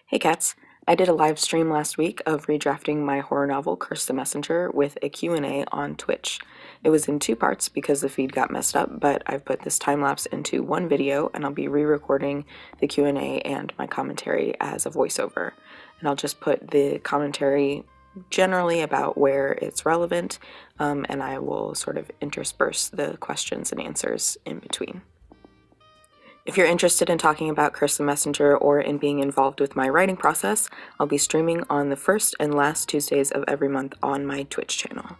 Hey cats! I did a live stream last week of redrafting my horror novel Curse the Messenger with a Q&A on Twitch. It was in two parts because the feed got messed up, but I've put this time-lapse into one video and I'll be re-recording the Q&A and my commentary as a voiceover. And I'll just put the commentary generally about where it's relevant, and I will sort of intersperse the questions and answers in between. If you're interested in talking about Curse the Messenger or in being involved with my writing process, I'll be streaming on the first and last Tuesdays of every month on my Twitch channel.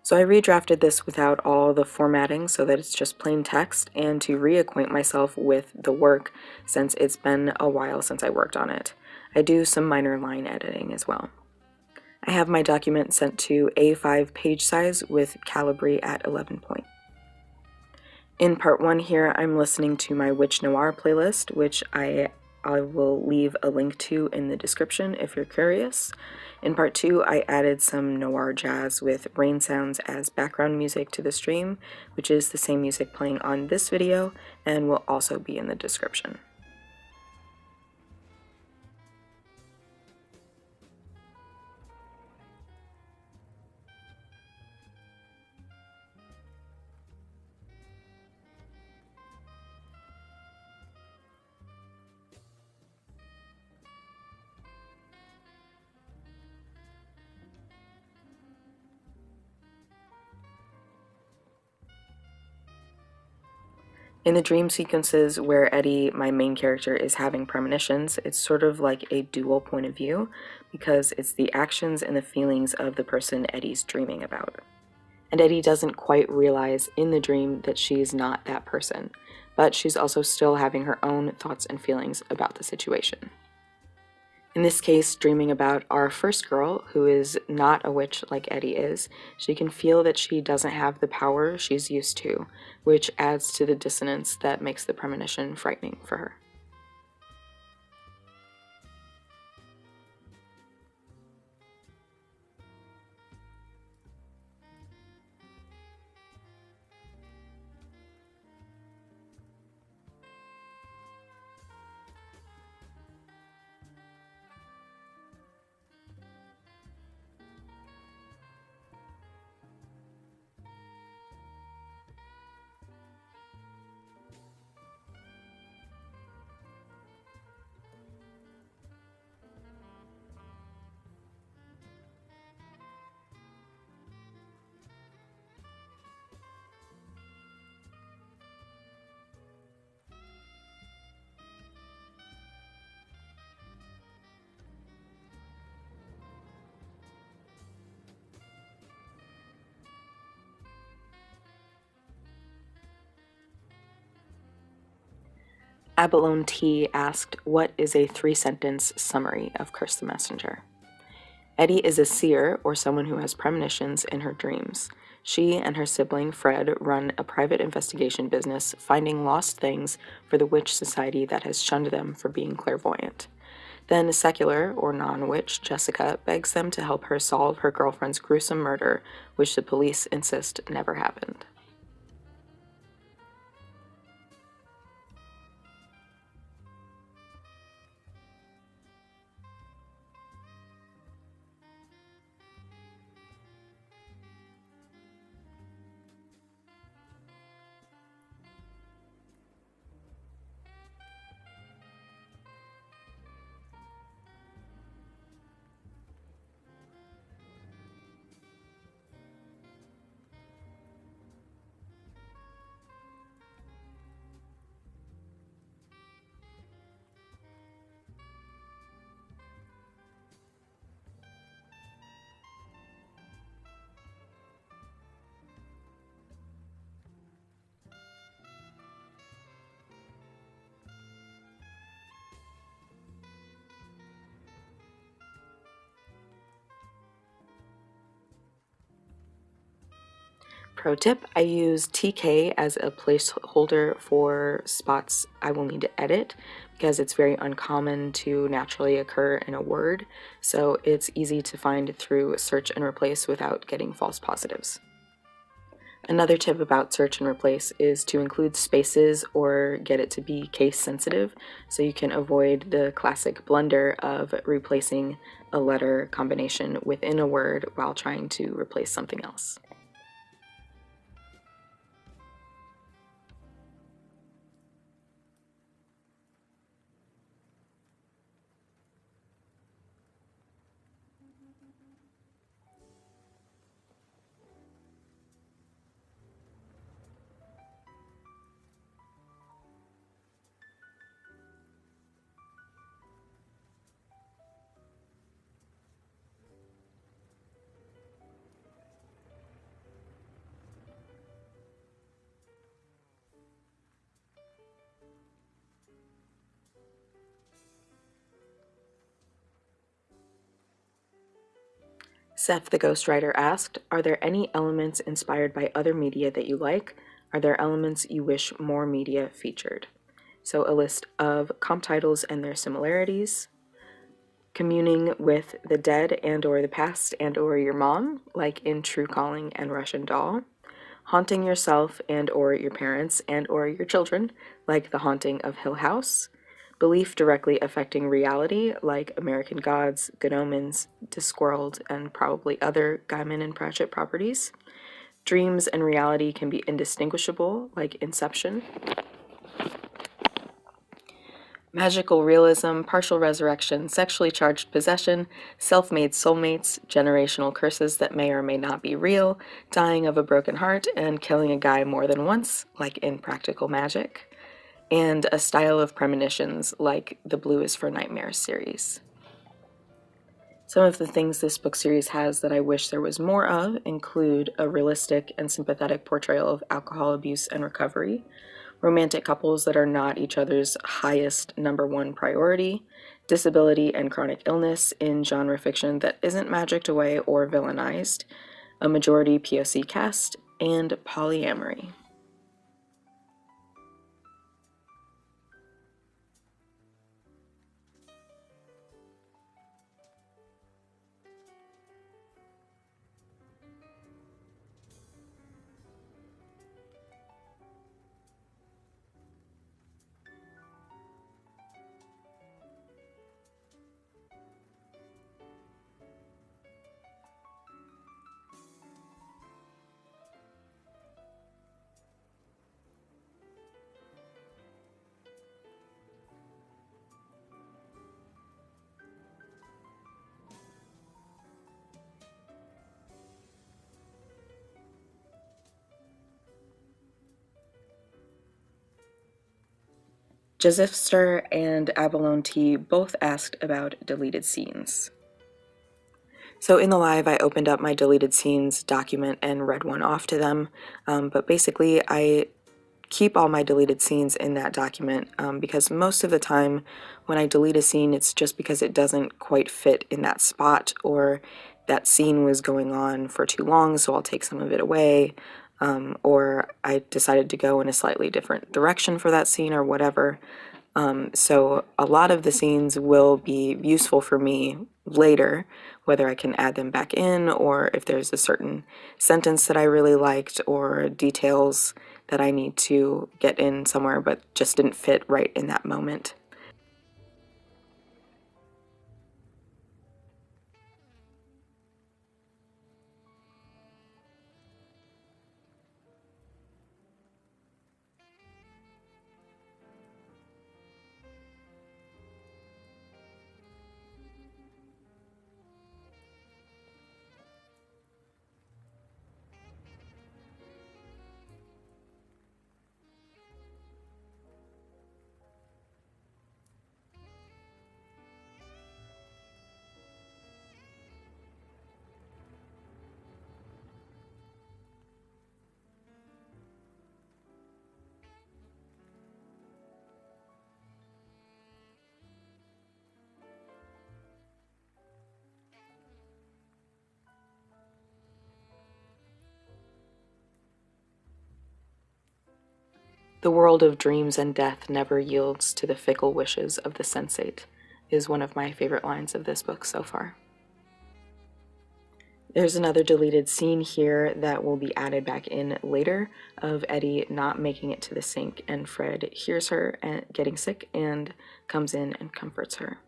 So I redrafted this without all the formatting so that it's just plain text, and to reacquaint myself with the work since it's been a while since I worked on it. I do some minor line editing as well. I have my document sent to A5 page size with Calibri at 11 point. In part 1 here, I'm listening to my Witch Noir playlist, which I will leave a link to in the description if you're curious. In part 2, I added some noir jazz with rain sounds as background music to the stream, which is the same music playing on this video and will also be in the description. In the dream sequences where Eddie, my main character, is having premonitions, it's sort of like a dual point of view because it's the actions and the feelings of the person Eddie's dreaming about. And Eddie doesn't quite realize in the dream that she's not that person, but she's also still having her own thoughts and feelings about the situation. In this case, dreaming about our first girl, who is not a witch like Eddie is, she can feel that she doesn't have the power she's used to, which adds to the dissonance that makes the premonition frightening for her. Abalone T asked, what is a 3-sentence summary of Curse the Messenger? Eddie is a seer, or someone who has premonitions in her dreams. She and her sibling Fred run a private investigation business, finding lost things for the witch society that has shunned them for being clairvoyant. Then a secular, or non-witch, Jessica, begs them to help her solve her girlfriend's gruesome murder, which the police insist never happened. Pro tip, I use TK as a placeholder for spots I will need to edit because it's very uncommon to naturally occur in a word, so it's easy to find through search and replace without getting false positives. Another tip about search and replace is to include spaces or get it to be case sensitive so you can avoid the classic blunder of replacing a letter combination within a word while trying to replace something else. Seth the Ghostwriter asked, are there any elements inspired by other media that you like? Are there elements you wish more media featured? So a list of comp titles and their similarities, communing with the dead and or the past and or your mom, like in True Calling and Russian Doll, haunting yourself and or your parents and or your children, like The Haunting of Hill House, belief directly affecting reality, like American Gods, Good Omens, Discworld, and probably other Gaiman and Pratchett properties. Dreams and reality can be indistinguishable, like Inception. Magical realism, partial resurrection, sexually charged possession, self-made soulmates, generational curses that may or may not be real, dying of a broken heart, and killing a guy more than once, like in Practical Magic, and a style of premonitions like the Blue is for Nightmares series. Some of the things this book series has that I wish there was more of include a realistic and sympathetic portrayal of alcohol abuse and recovery, romantic couples that are not each other's highest number one priority, disability and chronic illness in genre fiction that isn't magicked away or villainized, a majority POC cast, and polyamory. Jazifster and Abalone T both asked about deleted scenes. So in the live, I opened up my deleted scenes document and read one off to them, but basically I keep all my deleted scenes in that document because most of the time when I delete a scene, it's just because it doesn't quite fit in that spot or that scene was going on for too long, so I'll take some of it away, or I decided to go in a slightly different direction for that scene or whatever. So a lot of the scenes will be useful for me later, whether I can add them back in or if there's a certain sentence that I really liked or details that I need to get in somewhere but just didn't fit right in that moment. The world of dreams and death never yields to the fickle wishes of the sensate is one of my favorite lines of this book so far. There's another deleted scene here that will be added back in later of Eddie not making it to the sink, and Fred hears her getting sick and comes in and comforts her.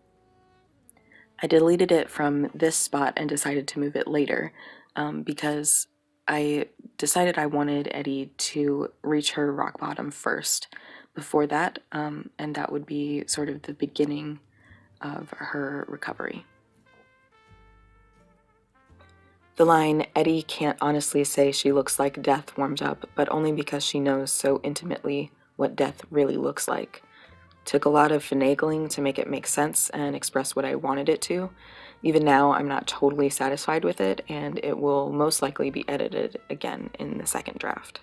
I deleted it from this spot and decided to move it later because I decided I wanted Eddie to reach her rock bottom first before that, and that would be sort of the beginning of her recovery. The line, "Eddie can't honestly say she looks like death," warms up, but only because she knows so intimately what death really looks like. Took a lot of finagling to make it make sense and express what I wanted it to. Even now, I'm not totally satisfied with it, and it will most likely be edited again in the second draft.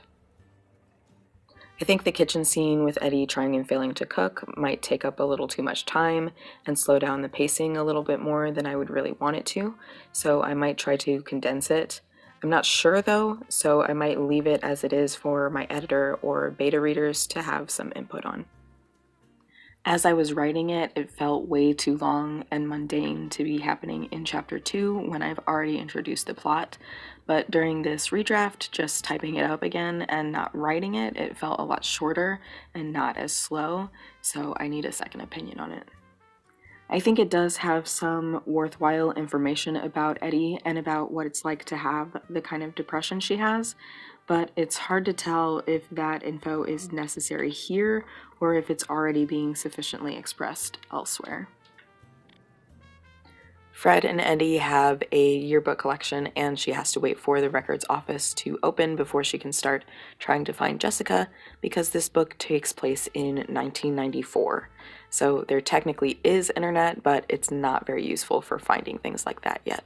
I think the kitchen scene with Eddie trying and failing to cook might take up a little too much time and slow down the pacing a little bit more than I would really want it to, so I might try to condense it. I'm not sure though, so I might leave it as it is for my editor or beta readers to have some input on. As I was writing it, it felt way too long and mundane to be happening in Chapter 2 when I've already introduced the plot, but during this redraft, just typing it up again and not writing it, it felt a lot shorter and not as slow, so I need a second opinion on it. I think it does have some worthwhile information about Eddie and about what it's like to have the kind of depression she has, but it's hard to tell if that info is necessary here or if it's already being sufficiently expressed elsewhere. Fred and Eddie have a yearbook collection, and she has to wait for the records office to open before she can start trying to find Jessica, because this book takes place in 1994. So there technically is internet, but it's not very useful for finding things like that yet.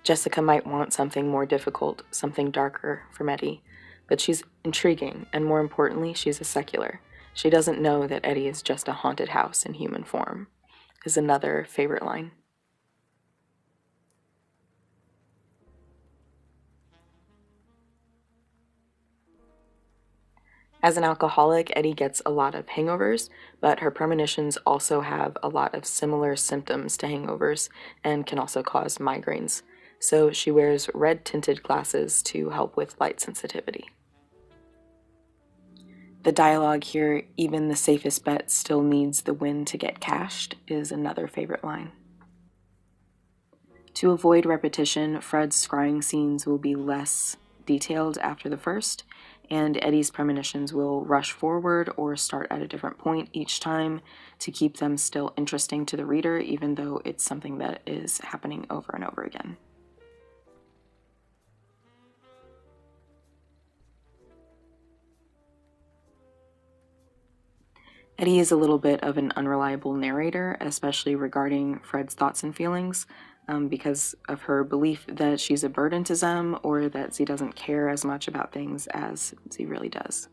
Jessica might want something more difficult, something darker from Eddie, but she's intriguing, and more importantly, she's a secular. She doesn't know that Eddie is just a haunted house in human form, is another favorite line. As an alcoholic, Eddie gets a lot of hangovers, but her premonitions also have a lot of similar symptoms to hangovers and can also cause migraines. So she wears red-tinted glasses to help with light sensitivity. The dialogue here, "Even the safest bet still needs the win to get cashed," is another favorite line. To avoid repetition, Fred's scrying scenes will be less detailed after the first, and Eddie's premonitions will rush forward or start at a different point each time to keep them still interesting to the reader, even though it's something that is happening over and over again. Eddie is a little bit of an unreliable narrator, especially regarding Fred's thoughts and feelings, because of her belief that she's a burden to Zem, or that Z doesn't care as much about things as Z really does.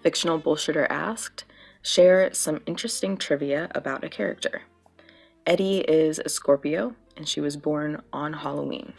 Fictional Bullshitter asked, share some interesting trivia about a character. Eddie is a Scorpio, and she was born on Halloween.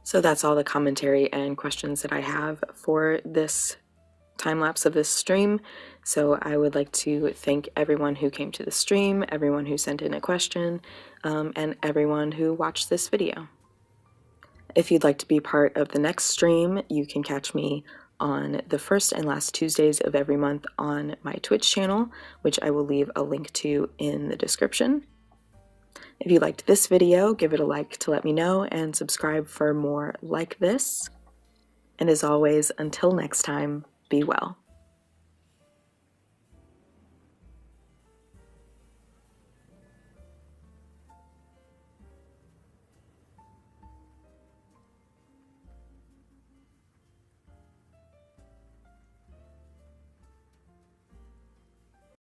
So that's all the commentary and questions that I have for this time lapse of this stream. So I would like to thank everyone who came to the stream, everyone who sent in a question, and everyone who watched this video. If you'd like to be part of the next stream, you can catch me on the first and last Tuesdays of every month on my Twitch channel, which I will leave a link to in the description. If you liked this video, give it a like to let me know, and subscribe for more like this. And as always, until next time, be well.